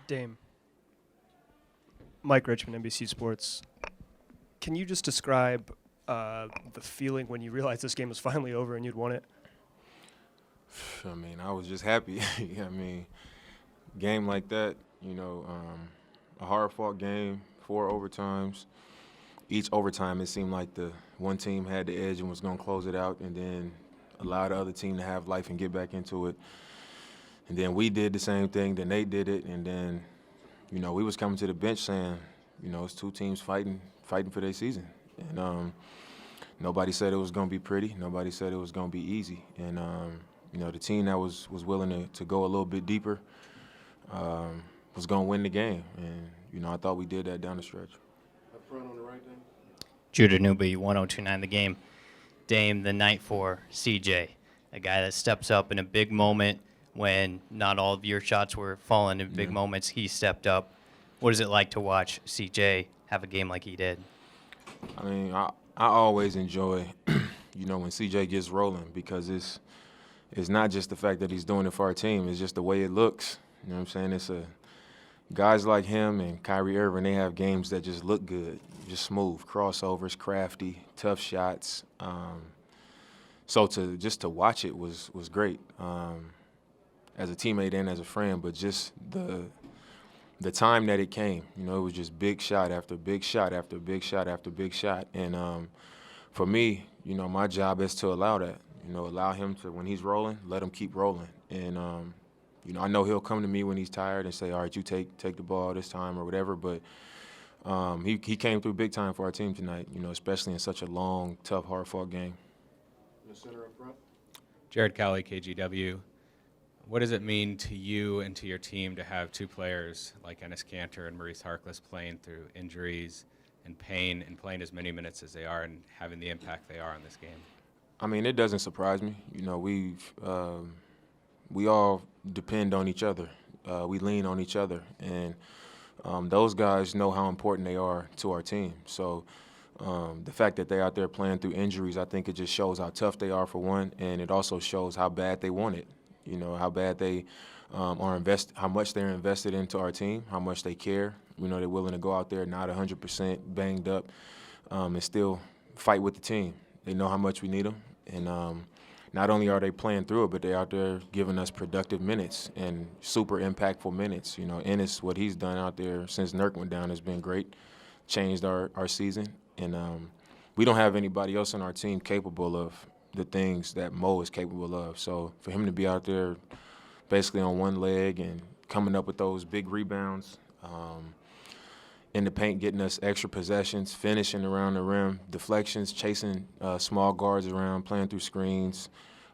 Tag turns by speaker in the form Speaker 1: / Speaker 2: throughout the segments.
Speaker 1: Dame. Mike Richmond, NBC Sports. Can you just describe the feeling when you realized this game was finally over and you'd won it?
Speaker 2: I mean, I was just happy. I mean, game like that, a hard-fought game, 4 overtimes. Each overtime, it seemed like the one team had the edge and was going to close it out and then allow the other team to have life and get back into it. And then we did the same thing, then they did it, and then, we was coming to the bench saying, it's 2 teams fighting for their season. And nobody said it was going to be pretty. Nobody said it was going to be easy. And, the team that was willing to go a little bit deeper was going to win the game. And, I thought we did that down the stretch.
Speaker 3: Up front on the right there.
Speaker 4: Judah Newby, 1029 The Game. Dame, the night for CJ, a guy that steps up in a big moment when not all of your shots were falling in big moments. He stepped up. What is it like to watch CJ have a game like he did?
Speaker 2: I mean, I always enjoy, when CJ gets rolling because it's not just the fact that he's doing it for our team. It's just the way it looks. You know what I'm saying? Guys like him and Kyrie Irving, they have games that just look good, just smooth, crossovers, crafty, tough shots. So to watch it was great as a teammate and as a friend, but just the time that it came, it was just big shot after big shot after big shot after big shot. And for me, my job is to allow that, allow him to, when he's rolling, let him keep rolling. And I know he'll come to me when he's tired and say, all right, you take the ball this time or whatever. But he came through big time for our team tonight, especially in such a long, tough, hard-fought game.
Speaker 3: In the center up front.
Speaker 5: Jared Cowley, KGW. What does it mean to you and to your team to have 2 players like Enes Kanter and Maurice Harkless playing through injuries and pain and playing as many minutes as they are and having the impact they are on this game?
Speaker 2: I mean, it doesn't surprise me. We all depend on each other. We lean on each other. And those guys know how important they are to our team. So the fact that they're out there playing through injuries, I think it just shows how tough they are, for one, and it also shows how bad they want it. How bad they how much they're invested into our team, how much they care. They're willing to go out there not 100% banged up and still fight with the team. They know how much we need them. And not only are they playing through it, but they're out there giving us productive minutes and super impactful minutes. Ennis, what he's done out there since Nurk went down has been great, changed our season. And we don't have anybody else on our team capable of the things that Mo is capable of. So for him to be out there basically on one leg and coming up with those big rebounds, in the paint, getting us extra possessions, finishing around the rim, deflections, chasing small guards around, playing through screens.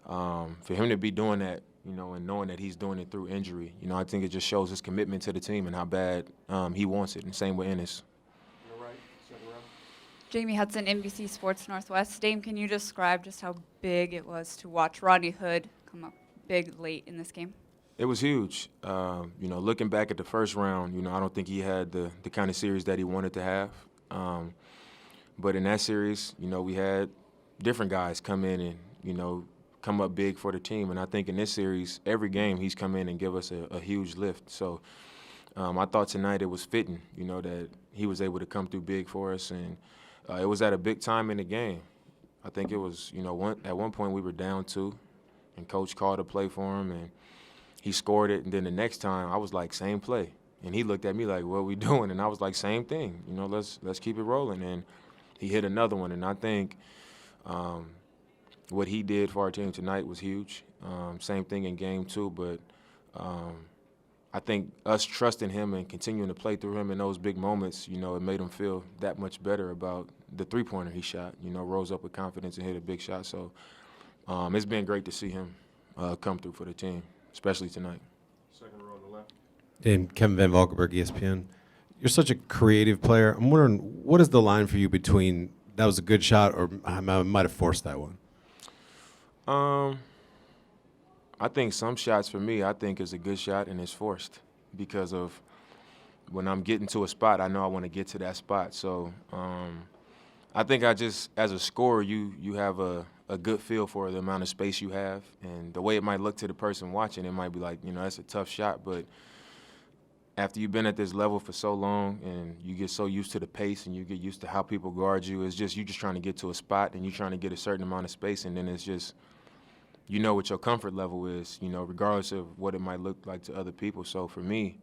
Speaker 2: For him to be doing that, and knowing that he's doing it through injury, I think it just shows his commitment to the team and how bad he wants it. And same with Ennis.
Speaker 6: Jamie Hudson, NBC Sports Northwest. Dame, can you describe just how big it was to watch Rodney Hood come up big late in this game?
Speaker 2: It was huge. Looking back at the first round, I don't think he had the kind of series that he wanted to have. But in that series, we had different guys come in and, come up big for the team. And I think in this series, every game he's come in and give us a huge lift. So I thought tonight it was fitting, that he was able to come through big for us. And it was at a big time in the game. I think it was, at one point we were down 2, and Coach called a play for him, and he scored it. And then the next time I was like, same play. And he looked at me like, what are we doing? And I was like, same thing. Let's keep it rolling. And he hit another one. And I think what he did for our team tonight was huge. Same thing in game 2. But I think us trusting him and continuing to play through him in those big moments, it made him feel that much better about the three-pointer he shot. Rose up with confidence and hit a big shot. So it's been great to see him come through for the team, especially tonight.
Speaker 3: Second row on the left.
Speaker 7: And Kevin Van Valkenburg, ESPN. You're such a creative player. I'm wondering, what is the line for you between that was a good shot or I might have forced that one?
Speaker 2: I think some shots for me, I think is a good shot and it's forced because of when I'm getting to a spot, I know I want to get to that spot. So I think I just, as a scorer, you have a a good feel for the amount of space you have. And the way it might look to the person watching, it might be like, that's a tough shot. But after you've been at this level for so long and you get so used to the pace and you get used to how people guard you, it's just you just trying to get to a spot and you're trying to get a certain amount of space, and then it's just what your comfort level is, regardless of what it might look like to other people. So for me,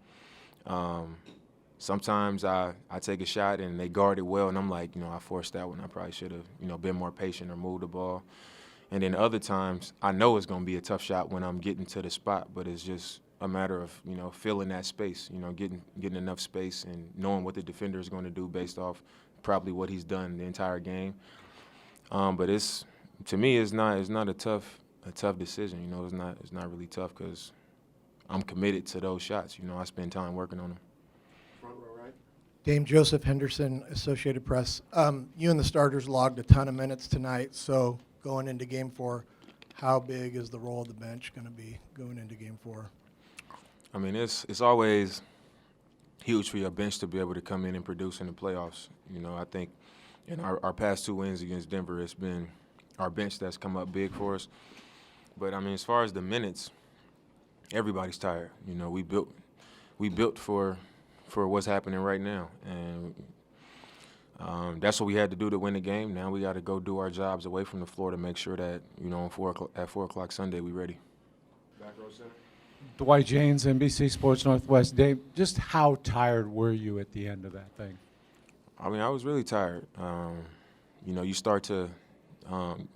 Speaker 2: sometimes I take a shot and they guard it well, and I'm like, I forced that one. I probably should have, been more patient or moved the ball. And then other times I know it's going to be a tough shot when I'm getting to the spot, but it's just a matter of, filling that space, getting enough space and knowing what the defender is going to do based off probably what he's done the entire game. But to me, it's not a tough decision. It's not really tough because I'm committed to those shots. I spend time working on them.
Speaker 3: Front row right.
Speaker 8: Dame Joseph Henderson, Associated Press. You and the starters logged a ton of minutes tonight, so going into Game 4, how big is the role of the bench going to be going into Game 4?
Speaker 2: I mean, it's always huge for your bench to be able to come in and produce in the playoffs. I think in our past 2 wins against Denver, it's been our bench that's come up big for us. But, I mean, as far as the minutes, everybody's tired. We built for what's happening right now. And that's what we had to do to win the game. Now we got to go do our jobs away from the floor to make sure that, at 4 o'clock Sunday, we ready.
Speaker 3: Back row center.
Speaker 9: Dwight James, NBC Sports Northwest. Dave, just how tired were you at the end of that thing?
Speaker 2: I mean, I was really tired. You start to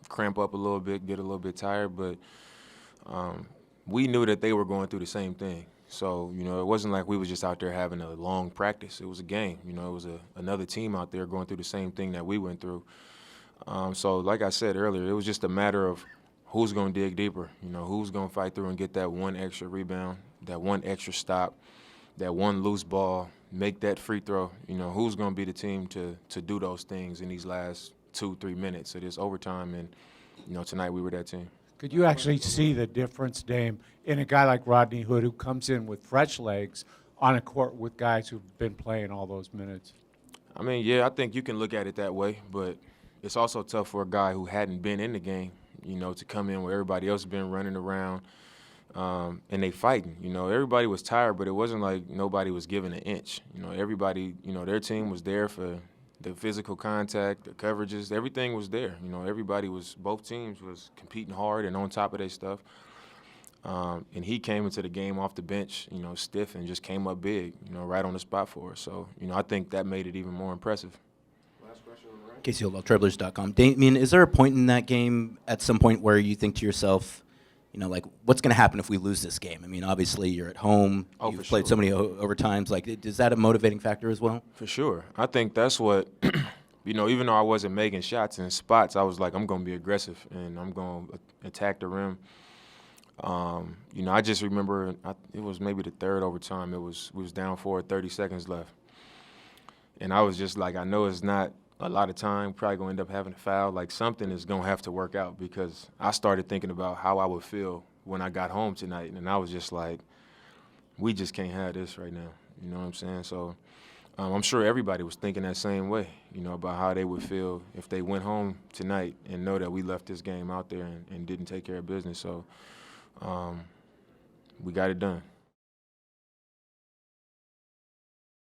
Speaker 2: cramp up a little bit, get a little bit tired, but we knew that they were going through the same thing. So, it wasn't like we was just out there having a long practice. It was a game. It was another team out there going through the same thing that we went through. So, like I said earlier, it was just a matter of who's going to dig deeper, who's going to fight through and get that one extra rebound, that one extra stop, that one loose ball, make that free throw. Who's going to be the team to do those things in these last 2-3 minutes of this overtime. And, tonight we were that team.
Speaker 9: Could you actually see the difference, Dame, in a guy like Rodney Hood who comes in with fresh legs on a court with guys who've been playing all those minutes?
Speaker 2: I mean, yeah, I think you can look at it that way, but it's also tough for a guy who hadn't been in the game, to come in where everybody else has been running around and they fighting. Everybody was tired, but it wasn't like nobody was giving an inch. Everybody, their team was there for the physical contact, the coverages, everything was there. Both teams was competing hard and on top of their stuff. And he came into the game off the bench, stiff and just came up big, right on the spot for us. So, I think that made it even more impressive.
Speaker 3: Last question on the right.
Speaker 10: Casey Holdahl, Travelers.com. Damian, is there a point in that game at some point where you think to yourself, what's going to happen if we lose this game? I mean, obviously you're at home. You've played so many overtimes. Is that a motivating factor as well?
Speaker 2: For sure. I think that's what, even though I wasn't making shots in spots, I was like, I'm going to be aggressive and I'm going to attack the rim. I just remember it was maybe the third overtime. We was down 4 with 30 seconds left. And I was just like, I know it's not a lot of time, probably going to end up having a foul. Like, something is going to have to work out, because I started thinking about how I would feel when I got home tonight. And I was just like, we just can't have this right now. You know what I'm saying? So I'm sure everybody was thinking that same way, about how they would feel if they went home tonight and know that we left this game out there and didn't take care of business. So we got it done.